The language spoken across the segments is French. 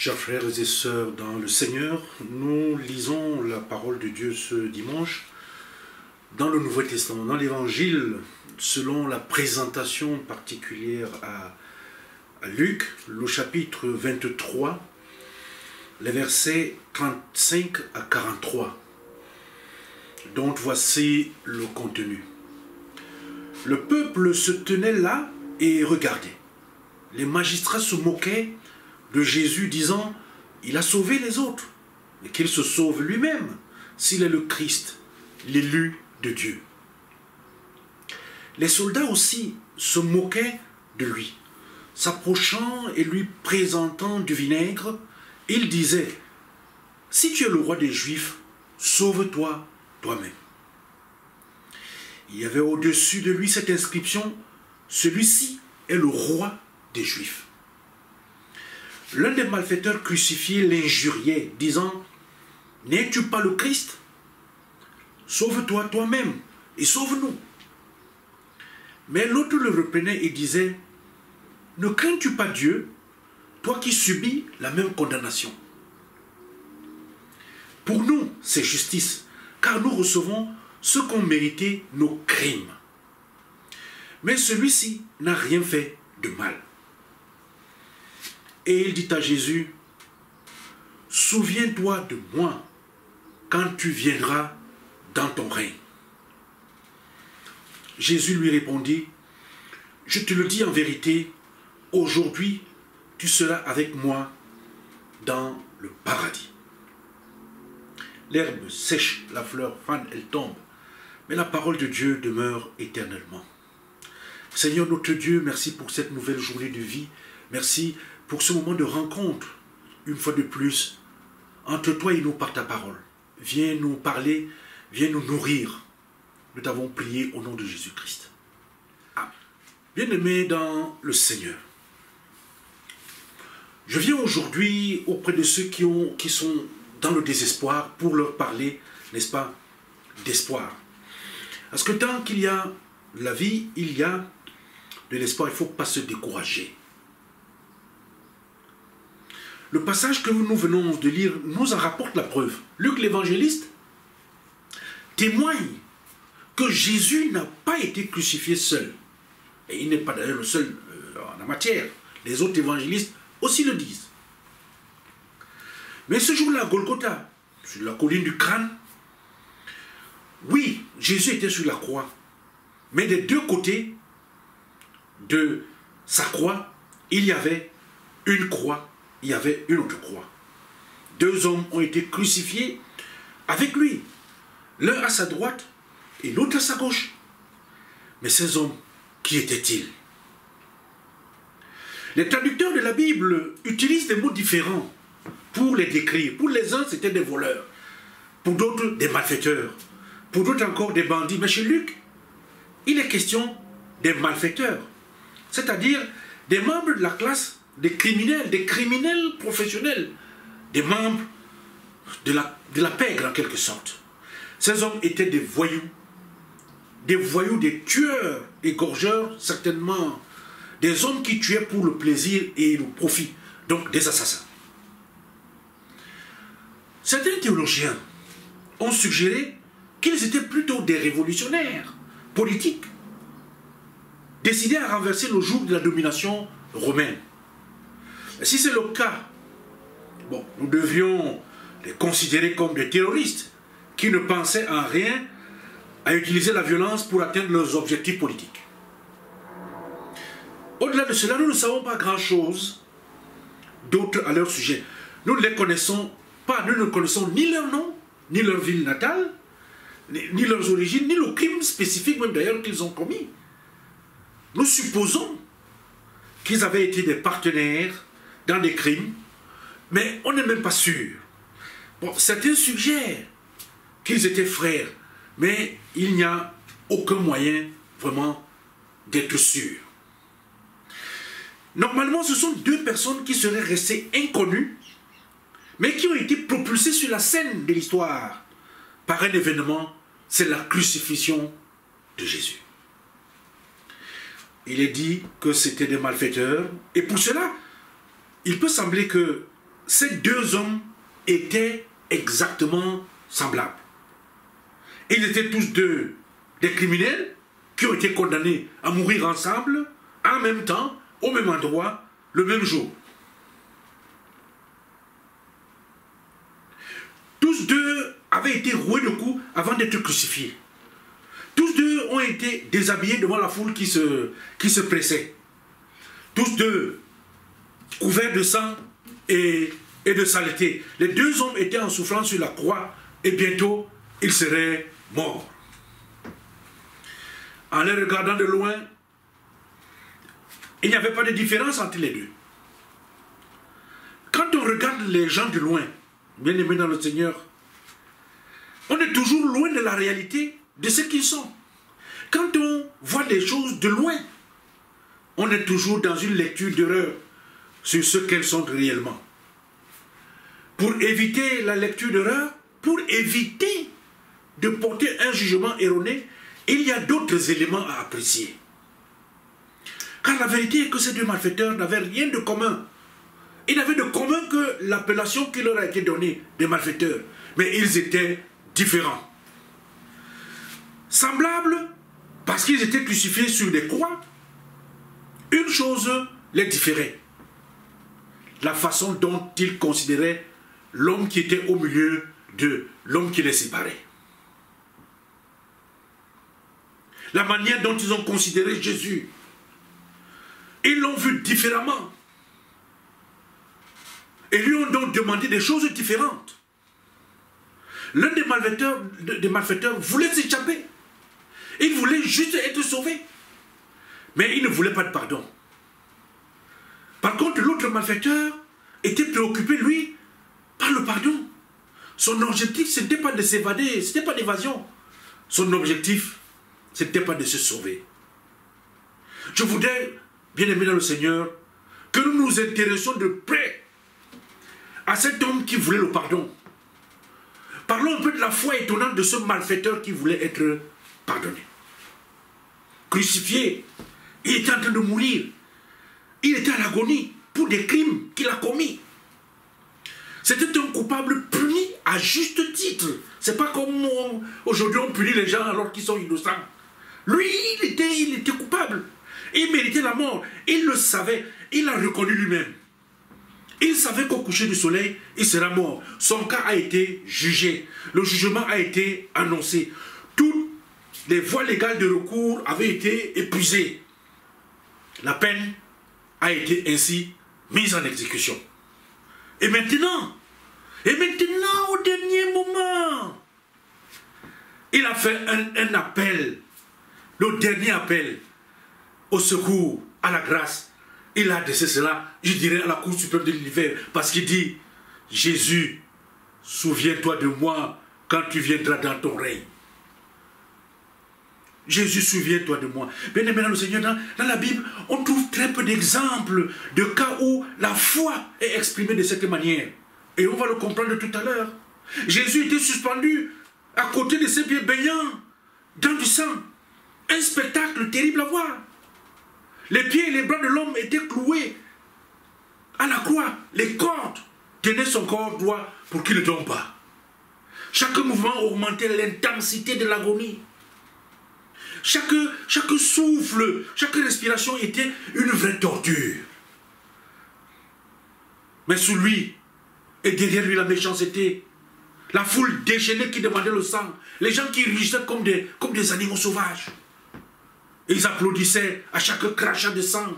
Chers frères et sœurs dans le Seigneur, nous lisons la parole de Dieu ce dimanche dans le Nouveau Testament, dans l'Évangile, selon la présentation particulière à Luc, le chapitre 23, les versets 35 à 43. Donc voici le contenu. Le peuple se tenait là et regardait. Les magistrats se moquaient de Jésus, disant « Il a sauvé les autres, mais qu'il se sauve lui-même, s'il est le Christ, l'élu de Dieu. » Les soldats aussi se moquaient de lui. S'approchant et lui présentant du vinaigre, ils disaient « Si tu es le roi des Juifs, sauve-toi toi-même. » Il y avait au-dessus de lui cette inscription « Celui-ci est le roi des Juifs. » L'un des malfaiteurs crucifiés l'injuriait, disant « N'es-tu pas le Christ? Sauve-toi toi-même et sauve-nous. » Mais l'autre le reprenait et disait « Ne crains-tu pas Dieu, toi qui subis la même condamnation? Pour nous, c'est justice, car nous recevons ce qu'ont mérité nos crimes. Mais celui-ci n'a rien fait de mal. » Et il dit à Jésus, « Souviens-toi de moi quand tu viendras dans ton règne. » Jésus lui répondit, « Je te le dis en vérité, aujourd'hui tu seras avec moi dans le paradis. » L'herbe sèche, la fleur fane, elle tombe, mais la parole de Dieu demeure éternellement. Seigneur notre Dieu, merci pour cette nouvelle journée de vie. Merci pour ce moment de rencontre, une fois de plus, entre toi et nous par ta parole. Viens nous parler, viens nous nourrir. Nous t'avons prié au nom de Jésus-Christ. Amen. Bien-aimés dans le Seigneur, je viens aujourd'hui auprès de ceux qui sont dans le désespoir pour leur parler, n'est-ce pas, d'espoir. Parce que tant qu'il y a la vie, il y a de l'espoir, il ne faut pas se décourager. Le passage que nous venons de lire nous en rapporte la preuve. Luc l'évangéliste témoigne que Jésus n'a pas été crucifié seul. Et il n'est pas d'ailleurs le seul en la matière. Les autres évangélistes aussi le disent. Mais ce jour-là, à Golgotha, sur la colline du crâne, oui, Jésus était sur la croix. Mais des deux côtés de sa croix, il y avait une croix. Il y avait une autre croix. Deux hommes ont été crucifiés avec lui. L'un à sa droite et l'autre à sa gauche. Mais ces hommes, qui étaient-ils? Les traducteurs de la Bible utilisent des mots différents pour les décrire. Pour les uns, c'était des voleurs. Pour d'autres, des malfaiteurs. Pour d'autres encore, des bandits. Mais chez Luc, il est question des malfaiteurs. C'est-à-dire des membres de la classe des criminels professionnels, des membres de la pègre en quelque sorte. Ces hommes étaient des voyous, des tueurs, des gorgeurs, certainement, des hommes qui tuaient pour le plaisir et le profit, donc des assassins. Certains théologiens ont suggéré qu'ils étaient plutôt des révolutionnaires politiques, décidés à renverser le joug de la domination romaine. Si c'est le cas, bon, nous devions les considérer comme des terroristes qui ne pensaient en rien à utiliser la violence pour atteindre leurs objectifs politiques. Au-delà de cela, nous ne savons pas grand-chose d'autre à leur sujet. Nous ne les connaissons pas, nous ne connaissons ni leur nom, ni leur ville natale, ni leurs origines, ni le crime spécifique même d'ailleurs qu'ils ont commis. Nous supposons qu'ils avaient été des partenaires dans des crimes, mais on n'est même pas sûr. Bon, certains suggèrent qu'ils étaient frères, mais il n'y a aucun moyen vraiment d'être sûr. Normalement, ce sont deux personnes qui seraient restées inconnues, mais qui ont été propulsées sur la scène de l'histoire par un événement, c'est la crucifixion de Jésus. Il est dit que c'était des malfaiteurs, et pour cela, il peut sembler que ces deux hommes étaient exactement semblables. Ils étaient tous deux des criminels qui ont été condamnés à mourir ensemble, en même temps, au même endroit, le même jour. Tous deux avaient été roués de coups avant d'être crucifiés. Tous deux ont été déshabillés devant la foule qui se pressait. Tous deux couverts de sang et de saleté. Les deux hommes étaient en souffrance sur la croix et bientôt ils seraient morts. En les regardant de loin, il n'y avait pas de différence entre les deux. Quand on regarde les gens de loin, bien aimés dans le Seigneur, on est toujours loin de la réalité de ce qu'ils sont. Quand on voit les choses de loin, on est toujours dans une lecture d'erreur sur ce qu'elles sont réellement. Pour éviter la lecture d'erreur, pour éviter de porter un jugement erroné, il y a d'autres éléments à apprécier. Car la vérité est que ces deux malfaiteurs n'avaient rien de commun. Ils n'avaient de commun que l'appellation qui leur a été donnée des malfaiteurs. Mais ils étaient différents. Semblables parce qu'ils étaient crucifiés sur des croix. Une chose les différait. La façon dont ils considéraient l'homme qui était au milieu de l'homme qui les séparait. La manière dont ils ont considéré Jésus. Ils l'ont vu différemment. Et lui ont donc demandé des choses différentes. L'un des malfaiteurs voulait s'échapper. Il voulait juste être sauvé. Mais il ne voulait pas de pardon. Par contre, l'autre malfaiteur était préoccupé, lui, par le pardon. Son objectif, ce n'était pas de s'évader, ce n'était pas d'évasion. Son objectif, ce n'était pas de se sauver. Je voudrais, bien aimé dans le Seigneur, que nous nous intéressions de près à cet homme qui voulait le pardon. Parlons un peu de la foi étonnante de ce malfaiteur qui voulait être pardonné. Crucifié, il était en train de mourir. Il était à l'agonie pour des crimes qu'il a commis. C'était un coupable puni à juste titre. C'est pas comme aujourd'hui on punit les gens alors qu'ils sont innocents. Lui, il était coupable. Il méritait la mort. Il le savait. Il l'a reconnu lui-même. Il savait qu'au coucher du soleil, il sera mort. Son cas a été jugé. Le jugement a été annoncé. Toutes les voies légales de recours avaient été épuisées. La peine a été ainsi mise en exécution. Et maintenant, au dernier moment, il a fait un appel, le dernier appel au secours, à la grâce. Il a adressé cela, je dirais, à la Cour suprême de l'univers, parce qu'il dit, Jésus, souviens-toi de moi quand tu viendras dans ton règne. Jésus, souviens-toi de moi. Bien aimé dans le Seigneur, dans la Bible, on trouve très peu d'exemples de cas où la foi est exprimée de cette manière. Et on va le comprendre tout à l'heure. Jésus était suspendu à côté de ses pieds baignants dans du sang. Un spectacle terrible à voir. Les pieds et les bras de l'homme étaient cloués à la croix. Les cordes tenaient son corps droit pour qu'il ne tombe pas. Chaque mouvement augmentait l'intensité de l'agonie. Chaque souffle, chaque respiration était une vraie torture. Mais sous lui, et derrière lui la méchanceté, la foule déchaînée qui demandait le sang, les gens qui rugissaient comme des animaux sauvages. Ils applaudissaient à chaque crachat de sang.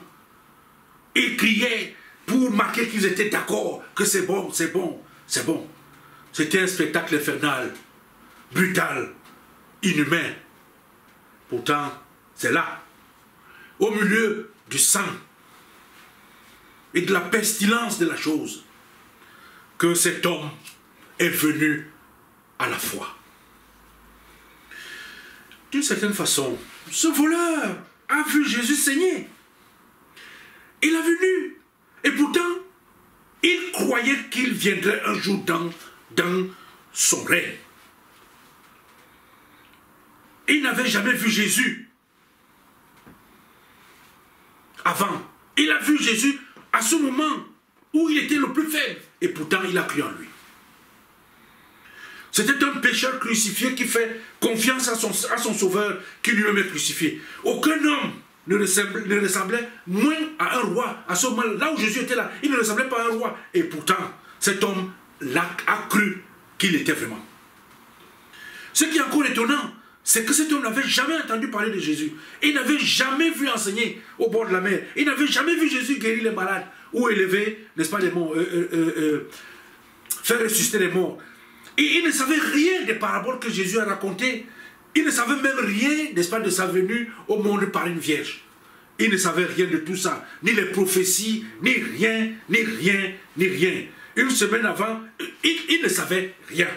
Ils criaient pour marquer qu'ils étaient d'accord, que c'est bon, c'est bon, c'est bon. C'était un spectacle infernal, brutal, inhumain. Pourtant, c'est là, au milieu du sang et de la pestilence de la chose, que cet homme est venu à la foi. D'une certaine façon, ce voleur a vu Jésus saigner. Il a vu nu. Et pourtant, il croyait qu'il viendrait un jour dans son règne. Il n'avait jamais vu Jésus avant. Il a vu Jésus à ce moment où il était le plus faible. et pourtant il a cru en lui. C'était un pécheur crucifié qui fait confiance à son sauveur qui lui-même est crucifié. Aucun homme ne ressemblait moins à un roi. À ce moment là où Jésus était là, il ne ressemblait pas à un roi. Et pourtant, cet homme a cru qu'il était vraiment. Ce qui est encore étonnant, c'est que cet homme n'avait jamais entendu parler de Jésus. Il n'avait jamais vu enseigner au bord de la mer. Il n'avait jamais vu Jésus guérir les malades ou élever, n'est-ce pas, les morts, faire ressusciter les morts. Et il ne savait rien des paraboles que Jésus a racontées. Il ne savait même rien, n'est-ce pas, de sa venue au monde par une vierge. Il ne savait rien de tout ça. Ni les prophéties, ni rien, ni rien, ni rien. Une semaine avant, il ne savait rien.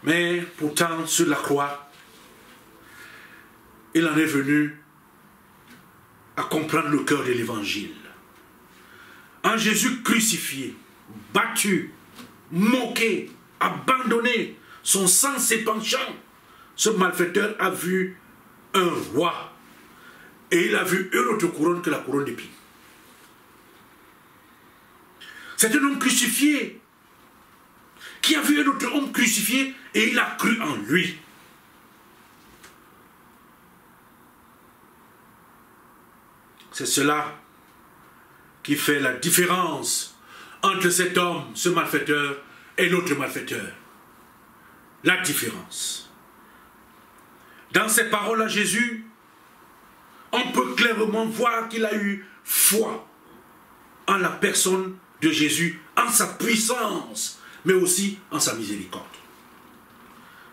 Mais pourtant, sur la croix, il en est venu à comprendre le cœur de l'évangile. En Jésus crucifié, battu, moqué, abandonné, son sang s'épanchant, ce malfaiteur a vu un roi. Et il a vu une autre couronne que la couronne d'épines. C'est un homme crucifié qui a vu un autre homme crucifié et il a cru en lui. C'est cela qui fait la différence entre cet homme, ce malfaiteur, et l'autre malfaiteur. La différence. Dans ces paroles à Jésus, on peut clairement voir qu'il a eu foi en la personne de Jésus, en sa puissance, mais aussi en sa miséricorde.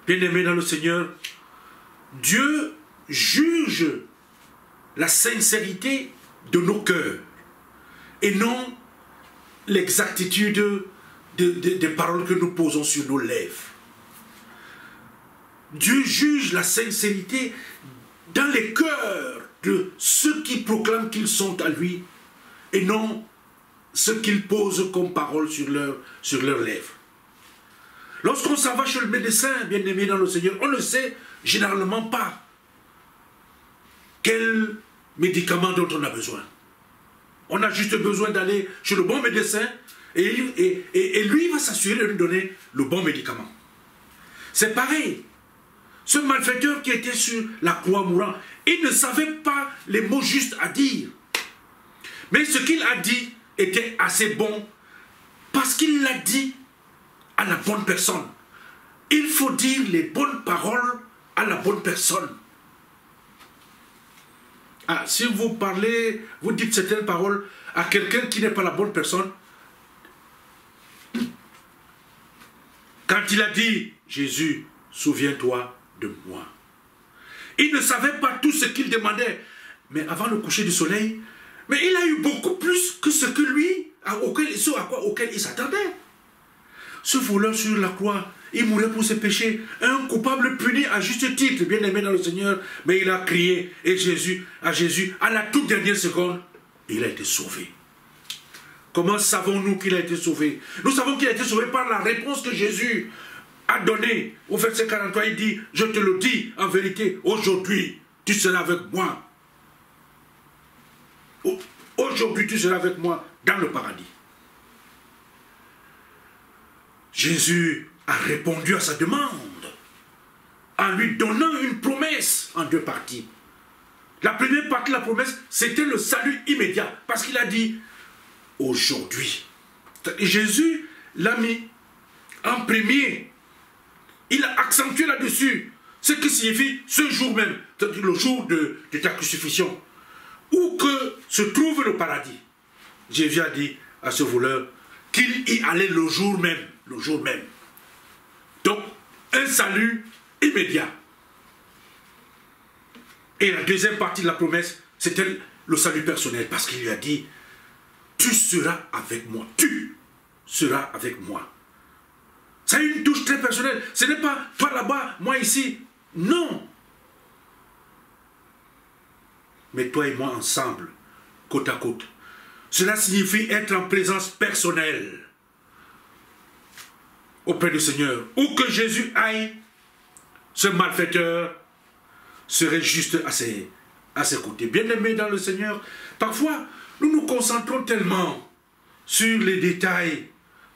Bien-aimés dans le Seigneur, Dieu juge la sincérité de nos cœurs et non l'exactitude des paroles que nous posons sur nos lèvres. Dieu juge la sincérité dans les cœurs de ceux qui proclament qu'ils sont à lui et non ce qu'ils posent comme parole sur leurs lèvres. Lorsqu'on s'en va chez le médecin, bien-aimé dans le Seigneur, on ne sait généralement pas quel médicament dont on a besoin. On a juste besoin d'aller chez le bon médecin et lui va s'assurer de nous donner le bon médicament. C'est pareil. Ce malfaiteur qui était sur la croix mourant, il ne savait pas les mots justes à dire. Mais ce qu'il a dit était assez bon parce qu'il l'a dit à la bonne personne. Il faut dire les bonnes paroles à la bonne personne. Ah, si vous parlez, vous dites certaines paroles à quelqu'un qui n'est pas la bonne personne, quand il a dit « Jésus, souviens-toi de moi », il ne savait pas tout ce qu'il demandait, mais avant le coucher du soleil, mais il a eu beaucoup plus que ce que lui, auquel il s'attendait. Ce voleur sur la croix, il mourait pour ses péchés, un coupable puni à juste titre, bien aimé dans le Seigneur, mais il a crié, et Jésus, à la toute dernière seconde, il a été sauvé. Comment savons-nous qu'il a été sauvé? Nous savons qu'il a été sauvé par la réponse que Jésus a donnée. Au verset 43, il dit, je te le dis en vérité, aujourd'hui, tu seras avec moi. Aujourd'hui, tu seras avec moi dans le paradis. Jésus a répondu à sa demande en lui donnant une promesse en deux parties. La première partie de la promesse, c'était le salut immédiat, parce qu'il a dit aujourd'hui. Jésus l'a mis en premier. Il a accentué là-dessus ce qui signifie ce jour même, le jour de ta crucifixion, où que se trouve le paradis. Jésus a dit à ce voleur qu'il y allait le jour même. Le jour même. Donc, un salut immédiat. Et la deuxième partie de la promesse, c'était le salut personnel, parce qu'il lui a dit, tu seras avec moi, tu seras avec moi. Ça a une touche très personnelle. Ce n'est pas toi là-bas, moi ici. Non. Mais toi et moi ensemble, côte à côte. Cela signifie être en présence personnelle auprès du Seigneur. Où que Jésus aille, ce malfaiteur serait juste à ses côtés. Bien-aimés dans le Seigneur, parfois, nous nous concentrons tellement sur les détails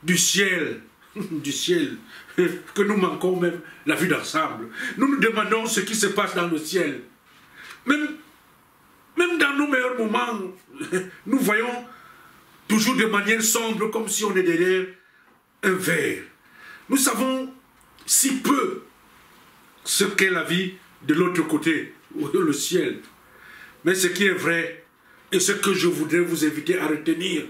du ciel, que nous manquons même la vue d'ensemble. Nous nous demandons ce qui se passe dans le ciel. Même dans nos meilleurs moments, nous voyons toujours de manière sombre, comme si on est derrière un verre. Nous savons si peu ce qu'est la vie de l'autre côté, le ciel. Mais ce qui est vrai, et ce que je voudrais vous inviter à retenir,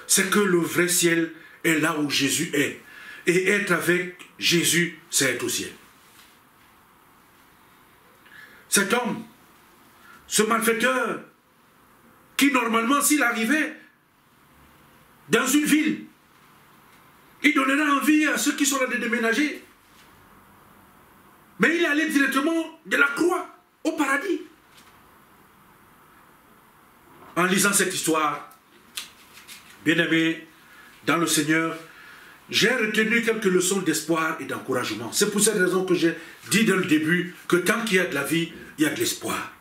c'est que le vrai ciel est là où Jésus est. Et être avec Jésus, c'est être au ciel. Cet homme, ce malfaiteur, qui normalement, s'il arrivait dans une ville, il donnerait envie à ceux qui sont là de déménager. Mais il est allé directement de la croix au paradis. En lisant cette histoire, bien-aimé, dans le Seigneur, j'ai retenu quelques leçons d'espoir et d'encouragement. C'est pour cette raison que j'ai dit dès le début que tant qu'il y a de la vie, il y a de l'espoir.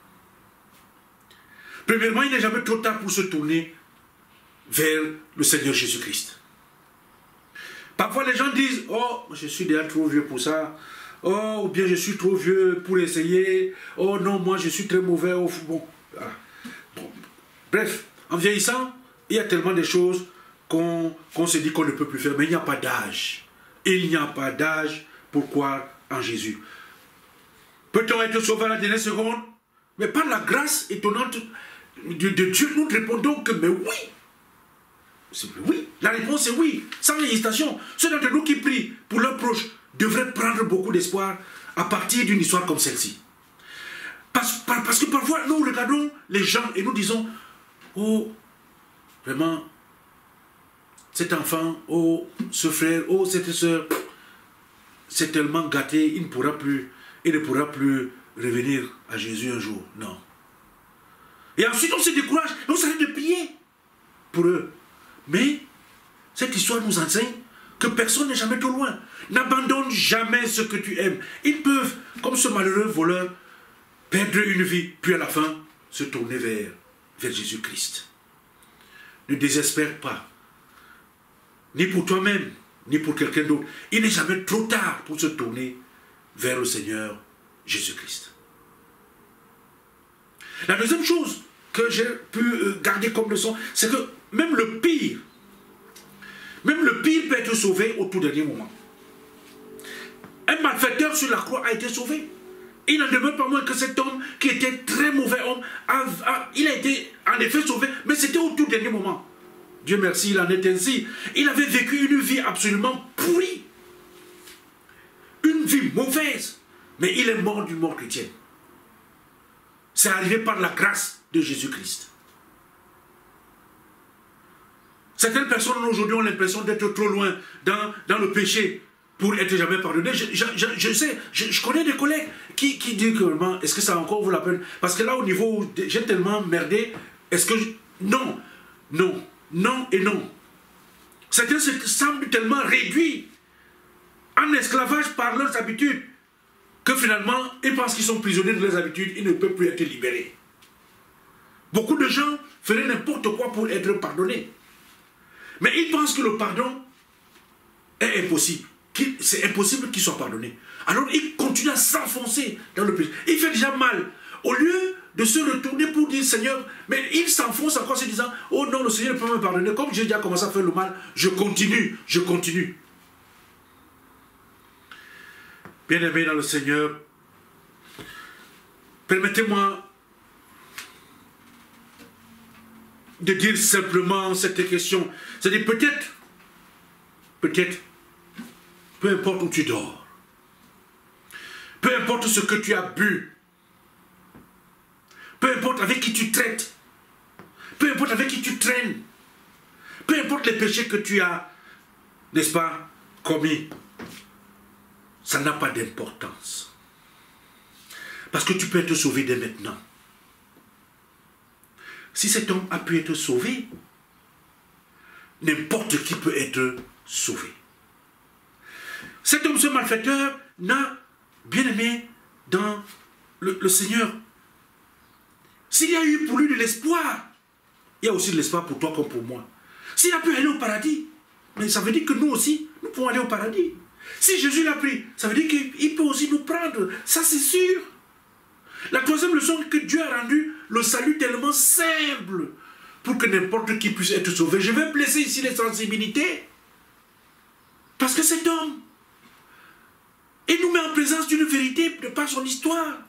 Premièrement, il n'est jamais trop tard pour se tourner vers le Seigneur Jésus-Christ. Parfois, les gens disent « Oh, je suis déjà trop vieux pour ça. Oh, ou bien je suis trop vieux pour essayer. Oh non, moi, je suis très mauvais. Oh, bon. Voilà. Bon. Bref, en vieillissant, il y a tellement de choses qu'on se dit qu'on ne peut plus faire. Mais il n'y a pas d'âge. Il n'y a pas d'âge pour croire en Jésus. Peut-on être sauvé à la dernière seconde? Mais par la grâce étonnante de Dieu, nous répondons que mais oui. Oui, la réponse est oui, sans hésitation. Ceux d'entre nous qui prient pour leurs proches devraient prendre beaucoup d'espoir à partir d'une histoire comme celle-ci. Parce que parfois, nous regardons les gens et nous disons, oh, vraiment, cet enfant, oh, ce frère, oh, cette soeur, c'est tellement gâté, il ne pourra plus revenir à Jésus un jour. Non. Et ensuite, on se décourage, on s'arrête de prier pour eux. Mais cette histoire nous enseigne que personne n'est jamais trop loin. N'abandonne jamais ce que tu aimes. Ils peuvent, comme ce malheureux voleur, perdre une vie, puis à la fin, se tourner vers Jésus-Christ. Ne désespère pas, ni pour toi-même, ni pour quelqu'un d'autre. Il n'est jamais trop tard pour se tourner vers le Seigneur Jésus-Christ. La deuxième chose que j'ai pu garder comme leçon, c'est que même le pire peut être sauvé au tout dernier moment. Un malfaiteur sur la croix a été sauvé. Il n'en demeure pas moins que cet homme qui était très mauvais homme, il a été en effet sauvé, mais c'était au tout dernier moment. Dieu merci, il en est ainsi. Il avait vécu une vie absolument pourrie. Une vie mauvaise. Mais il est mort d'une mort chrétienne. C'est arrivé par la grâce de Jésus-Christ. Certaines personnes aujourd'hui ont l'impression d'être trop loin dans le péché pour être jamais pardonné. Je sais, je connais des collègues qui disent que est-ce que ça encore vaut la peine? Parce que là, au niveau où j'ai tellement merdé, est-ce que... Non, non, non et non. Certains se semblent tellement réduits en esclavage par leurs habitudes que finalement, ils pensent qu'ils sont prisonniers de leurs habitudes, ils ne peuvent plus être libérés. Beaucoup de gens feraient n'importe quoi pour être pardonnés. Mais ils pensent que le pardon est impossible. C'est impossible qu'ils soient pardonnés. Alors ils continuent à s'enfoncer dans le péché. Il fait déjà mal. Au lieu de se retourner pour dire Seigneur, mais il s'enfonce encore en se disant, oh non, le Seigneur ne peut me pardonner. Comme j'ai déjà commencé à faire le mal, je continue, je continue. Bien-aimés dans le Seigneur, permettez-moi de dire simplement cette question. C'est-à-dire peut-être, peu importe où tu dors, peu importe ce que tu as bu, peu importe avec qui tu traites, peu importe avec qui tu traînes, peu importe les péchés que tu as, n'est-ce pas, commis, ça n'a pas d'importance. Parce que tu peux être sauvé dès maintenant. Si cet homme a pu être sauvé, n'importe qui peut être sauvé. Cet homme, ce malfaiteur, n'a, bien aimé, dans le Seigneur, s'il y a eu pour lui de l'espoir, il y a aussi de l'espoir pour toi comme pour moi. S'il a pu aller au paradis, mais ça veut dire que nous aussi, nous pouvons aller au paradis. Si Jésus l'a pris, ça veut dire qu'il peut aussi nous prendre. Ça, c'est sûr. La troisième leçon que Dieu a rendue, le salut tellement simple pour que n'importe qui puisse être sauvé. Je vais blesser ici les sensibilités. Parce que cet homme, il nous met en présence d'une vérité de par son histoire.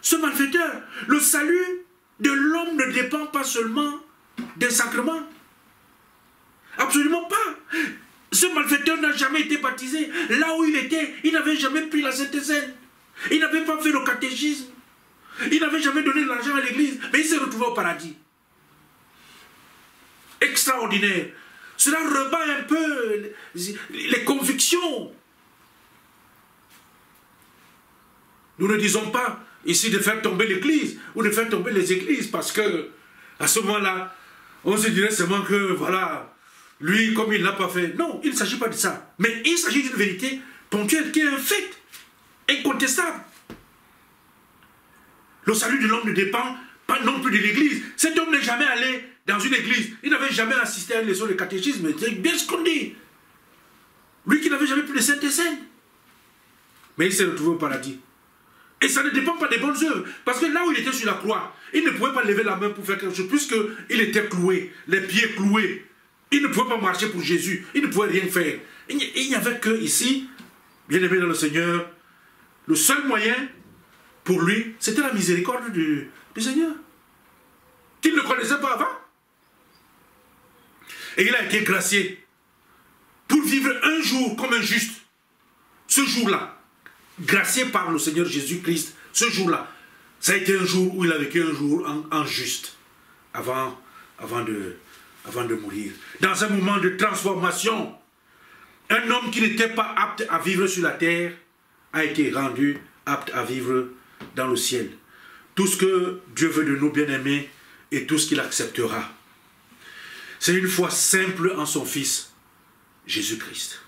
Ce malfaiteur, le salut de l'homme ne dépend pas seulement des sacrements. Absolument pas. Ce malfaiteur n'a jamais été baptisé. Là où il était, il n'avait jamais pris la Sainte Seine. Il n'avait pas fait le catéchisme. Il n'avait jamais donné de l'argent à l'église. Mais il s'est retrouvé au paradis. Extraordinaire. Cela rebat un peu les convictions. Nous ne disons pas ici de faire tomber l'église ou de faire tomber les églises parce que à ce moment-là, on se dirait seulement que voilà, lui comme il n'a pas fait. Non, il ne s'agit pas de ça. Mais il s'agit d'une vérité ponctuelle qui est un fait incontestable. Le salut de l'homme ne dépend pas non plus de l'église. Cet homme n'est jamais allé dans une église. Il n'avait jamais assisté à une leçon de catéchisme. C'est bien ce qu'on dit. Lui qui n'avait jamais pris de Sainte Seine. Mais il s'est retrouvé au paradis. Et ça ne dépend pas des bonnes œuvres. Parce que là où il était sur la croix, il ne pouvait pas lever la main pour faire quelque chose, puisqu'il était cloué, les pieds cloués. Il ne pouvait pas marcher pour Jésus. Il ne pouvait rien faire. Il n'y avait que ici, bien aimé dans le Seigneur, le seul moyen pour lui, c'était la miséricorde du Seigneur. Qu'il ne connaissait pas avant. Et il a été gracié pour vivre un jour comme un juste. Ce jour-là, gracié par le Seigneur Jésus-Christ, ce jour-là, ça a été un jour où il a vécu un jour en juste, avant de mourir. Dans un moment de transformation, un homme qui n'était pas apte à vivre sur la terre a été rendu apte à vivre dans le ciel. Tout ce que Dieu veut de nous, bien-aimés, et tout ce qu'il acceptera. C'est une foi simple en son Fils, Jésus-Christ.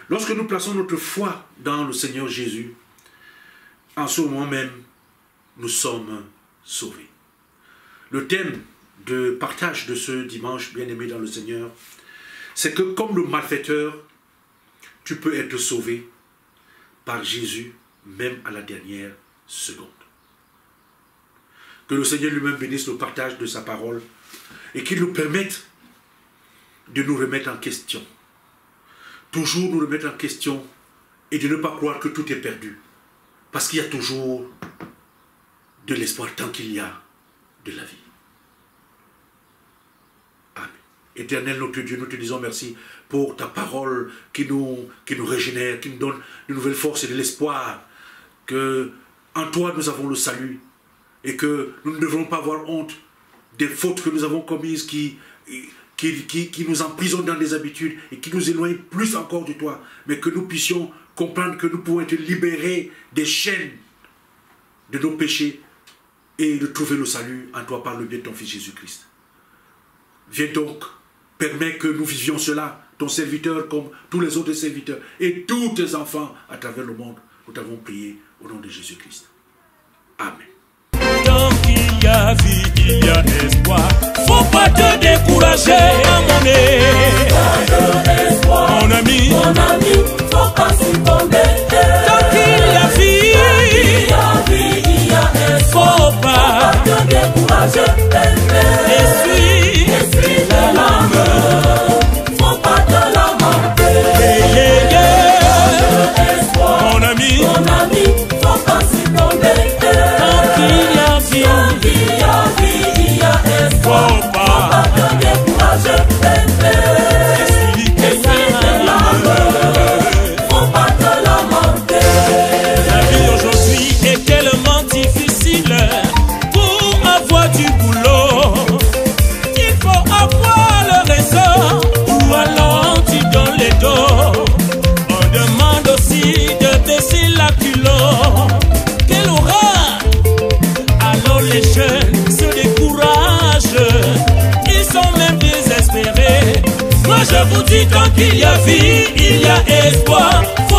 Lorsque nous plaçons notre foi dans le Seigneur Jésus, en ce moment même, nous sommes sauvés. Le thème de partage de ce dimanche, bien-aimé dans le Seigneur, c'est que comme le malfaiteur, tu peux être sauvé par Jésus, même à la dernière seconde. Que le Seigneur lui-même bénisse le partage de sa parole et qu'il nous permette de nous remettre en question. Toujours nous remettre en question et de ne pas croire que tout est perdu. Parce qu'il y a toujours de l'espoir tant qu'il y a de la vie. Amen. Éternel notre Dieu, nous te disons merci pour ta parole qui nous régénère, qui nous donne de nouvelles forces et de l'espoir. Que en toi nous avons le salut et que nous ne devrons pas avoir honte des fautes que nous avons commises qui nous emprisonnent dans des habitudes et qui nous éloignent plus encore de toi, mais que nous puissions comprendre que nous pouvons être libérés des chaînes de nos péchés et de trouver le salut en toi par le biais de ton Fils Jésus-Christ. Viens donc, permets que nous vivions cela, ton serviteur comme tous les autres serviteurs et tous tes enfants à travers le monde. Nous t'avons prié au nom de Jésus-Christ. Amen. Tant qu'il y a vie, il y a espoir. Faut pas te décourager, mon ami. Mon ami, faut pas s'y tomber. Tant qu'il y a vie, il y a espoir. Faut pas te décourager. Essuie les larmes. Faut pas te lamenter. Mon ami, faut pas s'y tomber. Tant qu'il y a vie, il y a espoir. Faut pas te décourager. Essuie les larmes. Faut pas te lamenter. La vie aujourd'hui est tellement difficile pour avoir du boulot. Il faut avoir le réseau ou alors tu donnes les dos. On demande aussi de baisser la culotte. Quelle horreur! Alors les jeunes se découragent. Ils sont même désespérés. Moi je vous dis, tant qu'il y a vie, il y a espoir. Faut